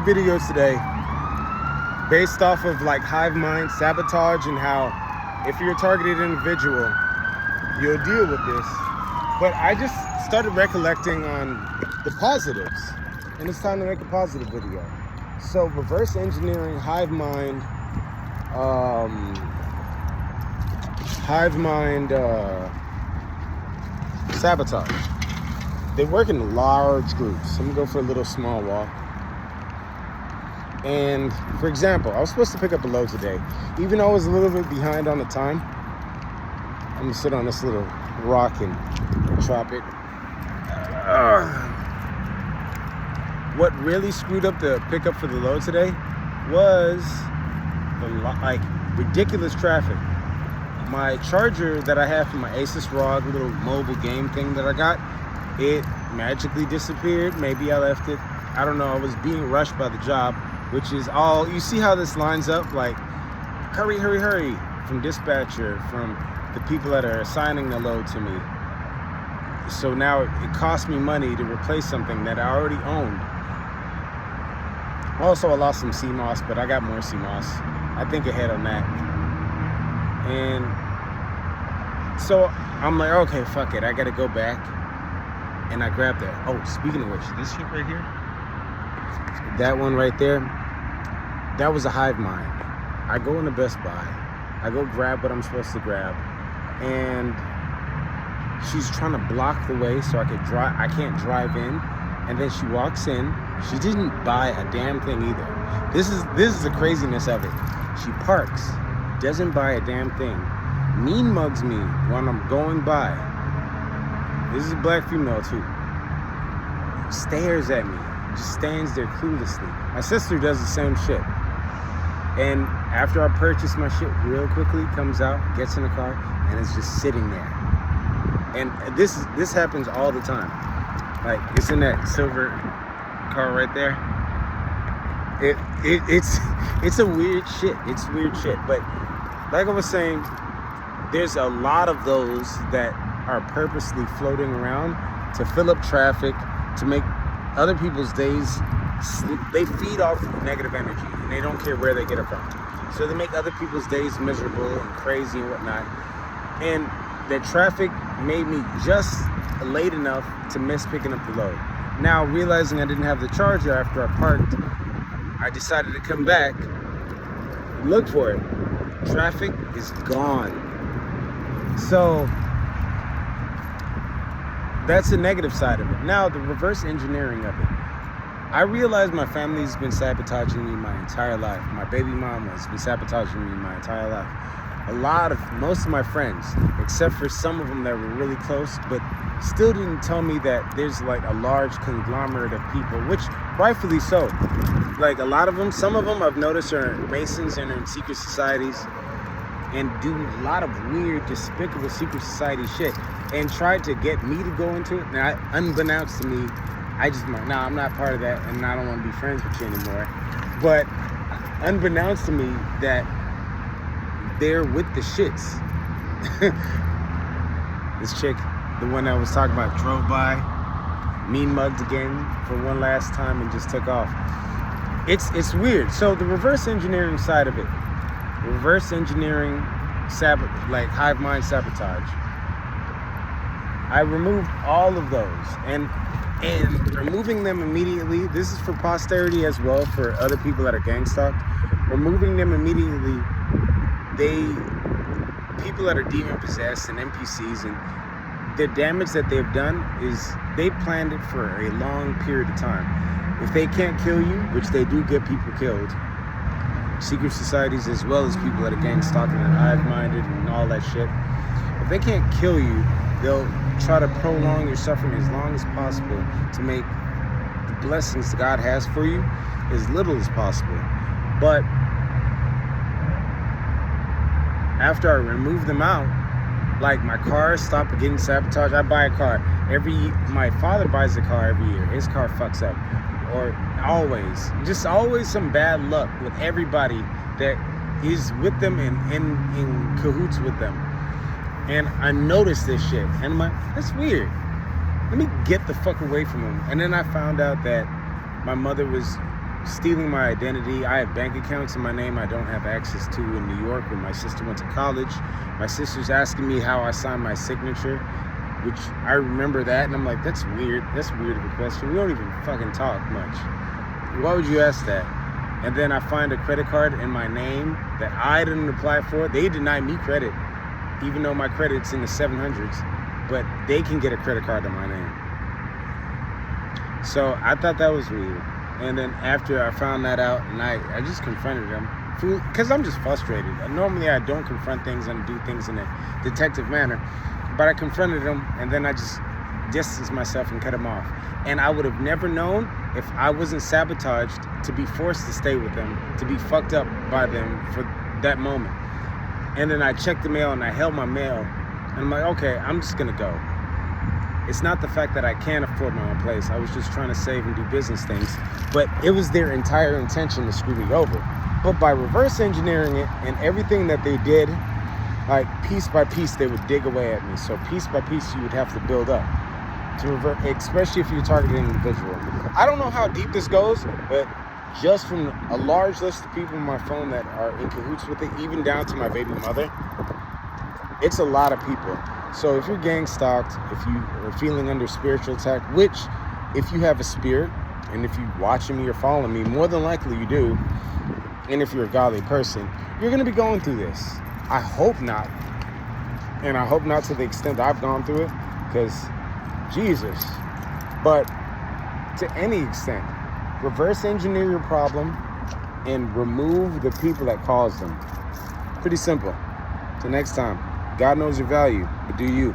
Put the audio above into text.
Videos today based off of like hive mind sabotage and how if you're a targeted individual you'll deal with this, but I just started recollecting on the positives and it's time to make a positive video. So reverse engineering sabotage. They work in large groups. I'm gonna go for a little small walk. And for example, I was supposed to pick up a load today. Even though I was a little bit behind on the time, I'm gonna sit on this little rock and chop it. What really screwed up the pickup for the load today was the ridiculous traffic. My charger that I have for my Asus ROG little mobile game thing that I got, it magically disappeared. Maybe I left it. I don't know. I was being rushed by the job, which is all, you see how this lines up? Like, hurry, hurry, hurry, from dispatcher, from the people that are assigning the load to me. So now it cost me money to replace something that I already owned. Also, I lost some CMOS, but I got more CMOS. I think ahead on that. And so I'm like, okay, fuck it. I gotta go back. And I grabbed that. Oh, speaking of which, this shit right here, that one right there, that was a hive mind. I go into Best Buy. I go grab what I'm supposed to grab. And she's trying to block the way so I can't drive in. And then she walks in. She didn't buy a damn thing either. This is the craziness of it. She parks, doesn't buy a damn thing, mean mugs me when I'm going by. This is a black female too. Stares at me, just stands there cluelessly. My sister does the same shit. And after I purchase my shit real quickly, comes out, gets in the car, and is just sitting there. And this happens all the time. Like, it's in that silver car right there. It's a weird shit. It's weird shit. But like I was saying, there's a lot of those that are purposely floating around to fill up traffic, to make other people's days, they feed off of negative energy and they don't care where they get it from. So they make other people's days miserable and crazy and whatnot. And the traffic made me just late enough to miss picking up the load. Now, realizing I didn't have the charger after I parked, I decided to come back, look for it. Traffic is gone. So that's the negative side of it. Now, the reverse engineering of it. I realized my family's been sabotaging me my entire life. My baby mama has been sabotaging me my entire life. Most of my friends, except for some of them that were really close, but still didn't tell me that there's like a large conglomerate of people, which rightfully so. Like a lot of them, some of them I've noticed are Masons and are in secret societies and do a lot of weird, despicable secret society shit and tried to get me to go into it. Now, unbeknownst to me, I just, nah, I'm not part of that and I don't want to be friends with you anymore. But unbeknownst to me that they're with the shits. This chick, the one I was talking about, drove by, mean mugged again for one last time and just took off. It's weird. So the reverse engineering side of it, reverse engineering, like hive mind sabotage. I removed all of those and removing them immediately. This is for posterity as well, for other people that are gang stalked. Removing them immediately, people that are demon possessed and NPCs, and the damage that they've done is they planned it for a long period of time. If they can't kill you, which they do get people killed, secret societies as well as people that are gang stalking and hive-minded and all that shit, if they can't kill you, they'll try to prolong your suffering as long as possible to make the blessings God has for you as little as possible. But after I remove them out, like my car stopped getting sabotaged. I buy a car my father buys a car every year. His car fucks up, or always some bad luck with everybody that is with them and in cahoots with them. And I noticed this shit, and I'm like, that's weird. Let me get the fuck away from him. And then I found out that my mother was stealing my identity. I have bank accounts in my name I don't have access to in New York when my sister went to college. My sister's asking me how I signed my signature, which I remember that, and I'm like, that's weird. That's weird of a question. We don't even fucking talk much. Why would you ask that? And then I find a credit card in my name that I didn't apply for. They deny me credit, even though my credit's in the 700s, but they can get a credit card in my name. So I thought that was weird. And then after I found that out, and I just confronted them, because I'm just frustrated. Normally I don't confront things and do things in a detective manner, but I confronted them, and then I just distanced myself and cut them off. And I would have never known if I wasn't sabotaged to be forced to stay with them, to be fucked up by them for that moment. And then I checked the mail and I held my mail, and I'm like, okay, I'm just gonna go. It's not the fact that I can't afford my own place. I was just trying to save and do business things. But it was their entire intention to screw me over. But by reverse engineering it and everything that they did, like piece by piece, they would dig away at me. So piece by piece, you would have to build up to revert, especially if you're targeting an individual. I don't know how deep this goes, but just from a large list of people on my phone that are in cahoots with it, even down to my baby mother, it's a lot of people. So if you're gang stalked, if you are feeling under spiritual attack, which if you have a spirit, and if you're watching me or following me, more than likely you do, and if you're a godly person, you're going to be going through this. I hope not. And I hope not to the extent I've gone through it, because Jesus. But to any extent, reverse engineer your problem and remove the people that caused them. Pretty simple. Till next time, God knows your value, but do you.